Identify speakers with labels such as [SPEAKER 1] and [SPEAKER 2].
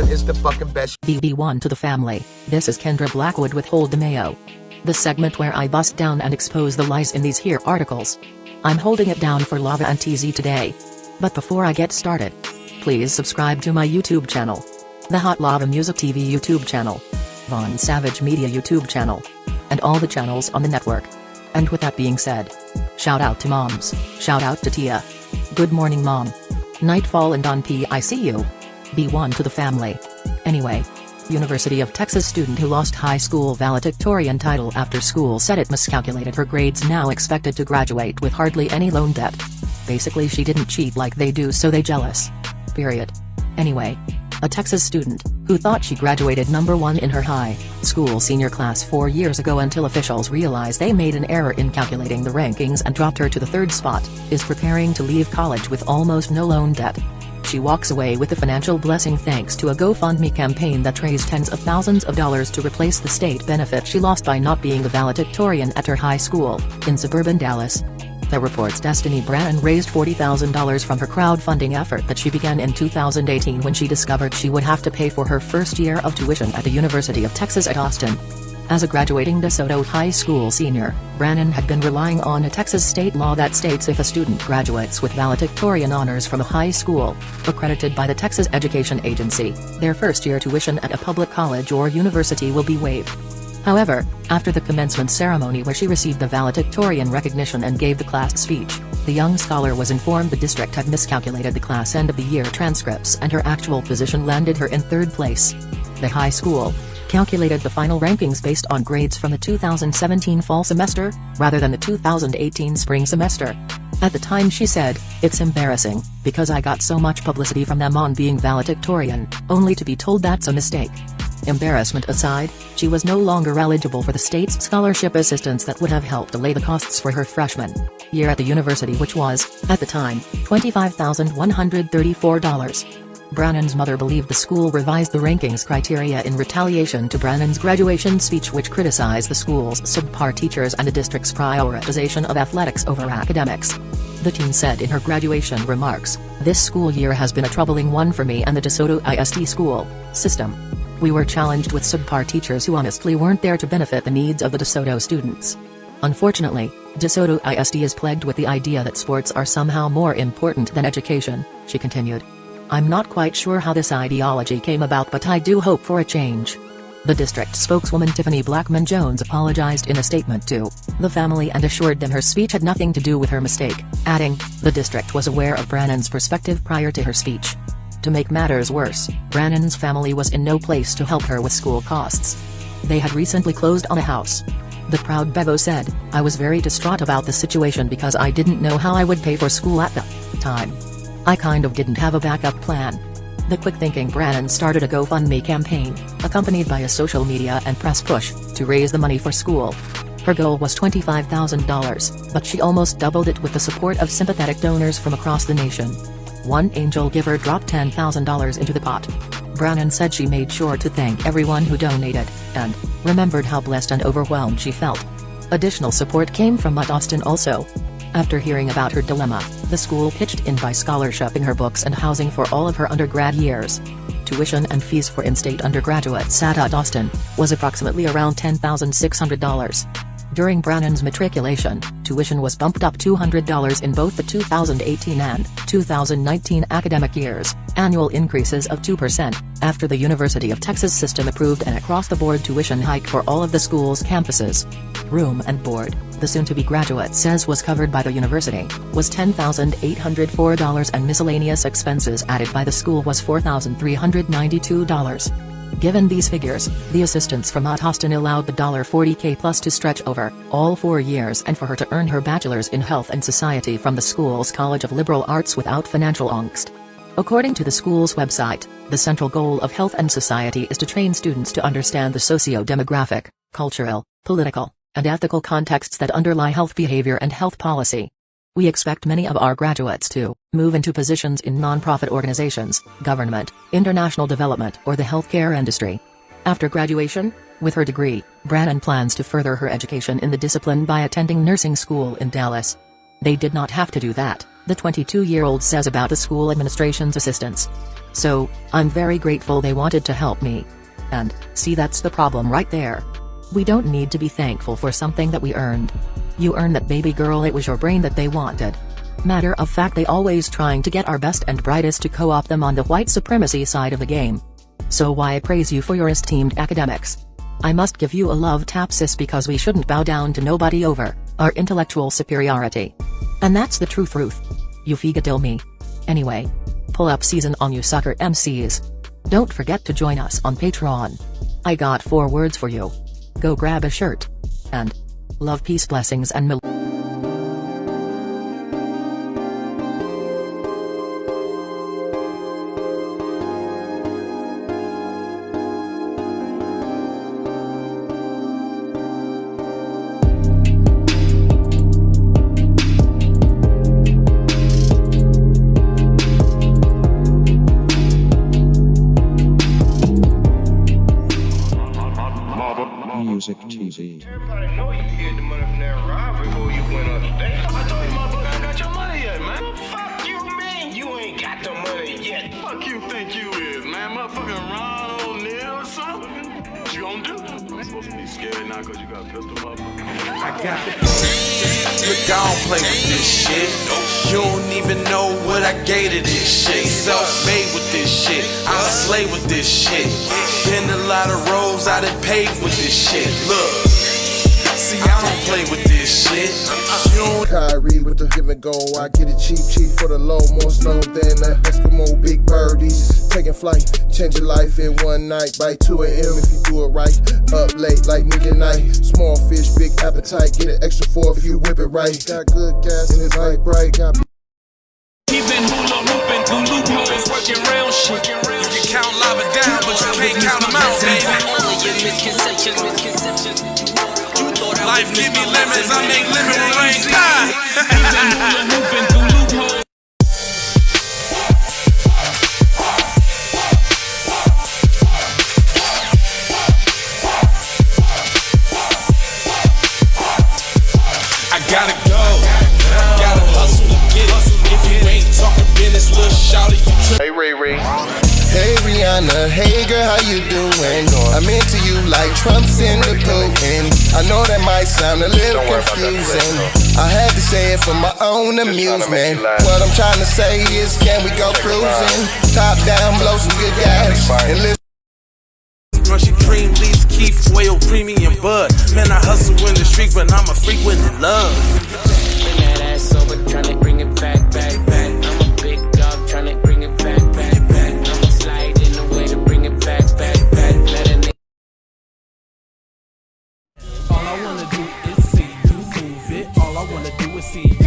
[SPEAKER 1] Is the fucking best.
[SPEAKER 2] BB1 to the family. This is Kendra Blackwood with Hold the Mayo. The segment where I bust down and expose the lies in these here articles. I'm holding it down for Lava and TZ today. But before I get started, please subscribe to my YouTube channel, the Hot Lava Music TV YouTube channel, Von Savage Media YouTube channel, and all the channels on the network. And with that being said, shout out to moms, shout out to Tia. Good morning mom. Nightfall and on PICU. B1 to the family. Anyway, University of Texas student who lost high school valedictorian title after school said it miscalculated her grades now expected to graduate with hardly any loan debt. Basically she didn't cheat like they do so they jealous. Period. Anyway, a Texas student, who thought she graduated number 1 in her high school senior class 4 years ago until officials realized they made an error in calculating the rankings and dropped her to the 3rd spot, is preparing to leave college with almost no loan debt. She walks away with a financial blessing thanks to a GoFundMe campaign that raised tens of thousands of dollars to replace the state benefit she lost by not being the valedictorian at her high school, in suburban Dallas. The report's Destiny Brannon raised $40,000 from her crowdfunding effort that she began in 2018 when she discovered she would have to pay for her first year of tuition at the University of Texas at Austin. As a graduating DeSoto High School senior, Brannon had been relying on a Texas state law that states if a student graduates with valedictorian honors from a high school, accredited by the Texas Education Agency, their first-year tuition at a public college or university will be waived. However, after the commencement ceremony where she received the valedictorian recognition and gave the class speech, the young scholar was informed the district had miscalculated the class end-of-the-year transcripts and her actual position landed her in 3rd place. The high school calculated the final rankings based on grades from the 2017 fall semester, rather than the 2018 spring semester. At the time she said, "It's embarrassing, because I got so much publicity from them on being valedictorian, only to be told that's a mistake." Embarrassment aside, she was no longer eligible for the state's scholarship assistance that would have helped delay the costs for her freshman year at the university, which was, at the time, $25,134. Brannon's mother believed the school revised the rankings criteria in retaliation to Brannon's graduation speech, which criticized the school's subpar teachers and the district's prioritization of athletics over academics. The teen said in her graduation remarks, "This school year has been a troubling one for me and the DeSoto ISD school system. We were challenged with subpar teachers who honestly weren't there to benefit the needs of the DeSoto students. Unfortunately, DeSoto ISD is plagued with the idea that sports are somehow more important than education," she continued. "I'm not quite sure how this ideology came about, but I do hope for a change." The district spokeswoman Tiffany Blackman Jones apologized in a statement to the family and assured them her speech had nothing to do with her mistake, adding, "The district was aware of Brannon's perspective prior to her speech." To make matters worse, Brannon's family was in no place to help her with school costs. They had recently closed on a house. The proud Bevo said, "I was very distraught about the situation because I didn't know how I would pay for school at the time. I kind of didn't have a backup plan." The quick-thinking Brannon started a GoFundMe campaign, accompanied by a social media and press push, to raise the money for school. Her goal was $25,000, but she almost doubled it with the support of sympathetic donors from across the nation. One angel giver dropped $10,000 into the pot. Brannon said she made sure to thank everyone who donated, and remembered how blessed and overwhelmed she felt. Additional support came from Austin also. After hearing about her dilemma, the school pitched in by scholarshiping her books and housing for all of her undergrad years. Tuition and fees for in-state undergraduates at Austin was approximately around $10,600. During Brannon's matriculation, tuition was bumped up $200 in both the 2018 and 2019 academic years, annual increases of 2%, after the University of Texas system approved an across-the-board tuition hike for all of the school's campuses. Room and board, the soon-to-be graduate says was covered by the university, was $10,804 and miscellaneous expenses added by the school was $4,392. Given these figures, the assistance from Austin allowed the $40K plus to stretch over all 4 years and for her to earn her bachelor's in health and society from the school's College of Liberal Arts without financial angst. According to the school's website, the central goal of Health and Society is to train students to understand the socio-demographic, cultural, political, and ethical contexts that underlie health behavior and health policy. We expect many of our graduates to move into positions in nonprofit organizations, government, international development, or the healthcare industry. After graduation, with her degree, Brannon plans to further her education in the discipline by attending nursing school in Dallas. They did not have to do that, the 22-year-old says about the school administration's assistance. So, I'm very grateful they wanted to help me. And, see, that's the problem right there. We don't need to be thankful for something that we earned. You earned that, baby girl. It was your brain that they wanted. Matter of fact, they always trying to get our best and brightest to co-opt them on the white supremacy side of the game. So why praise you for your esteemed academics? I must give you a love tap, sis, because we shouldn't bow down to nobody over our intellectual superiority. And that's the truth, Ruth. You figadil me. Anyway, pull up season on you sucker MCs. Don't forget to join us on Patreon. I got 4 words for you. Go grab a shirt. And love, peace, blessings, and
[SPEAKER 1] Music TV.
[SPEAKER 3] Everybody know you get the money from that robbery before you went on stage. I told you motherfucker I ain't got your money yet, man. Fuck you, man. You ain't got the money yet. Fuck you think you is, man. Motherfucking Ron O'Neal or something. What you gonna do? I'm supposed to be scared now because you got a pistol, motherfucker.
[SPEAKER 4] I got it. Look, I don't play with this shit. You don't even know what I gave to this shit. Self-made with this shit. I slay with this shit. Been a lot of roads I done paved with this shit. Look, see, I don't play with this shit.
[SPEAKER 5] Kyrie with the give and go. I get it cheap for the low. More snow than the Eskimo big birdies. Taking flight, change your life in one night. By 2 a.m. if you do it right. Up late like midnight. Small fish, big appetite. Get an extra 4 if you whip it right. Got good gas and it's light bright. Got
[SPEAKER 4] He been hula hooping through loopholes, working round shit. You can count lava down, but you can't count them out, baby. Life give me lemons, I make lemon rain. I gotta go, gotta hustle to get it. If you ain't talking business, little shawty, you
[SPEAKER 3] Hey, Ray Ray.
[SPEAKER 5] Hey Rihanna, hey girl, how you doing? I'm into you like Trump's in the Putin. I know that might sound a little confusing. I had to say it for my own amusement. What I'm trying to say is, can we go cruising? Top down, blow some good gas, and listen.
[SPEAKER 4] Russian cream, leaves, Keith, oil, premium bud. Man, I hustle in the street, but I'm a freak when in love.
[SPEAKER 6] Bring that ass over, tryna bring it back. I'm a big dog, tryna bring it back. I'ma slide in the way to bring it back. Let a nigga.
[SPEAKER 7] All I wanna do is see you move it. All I wanna do is see you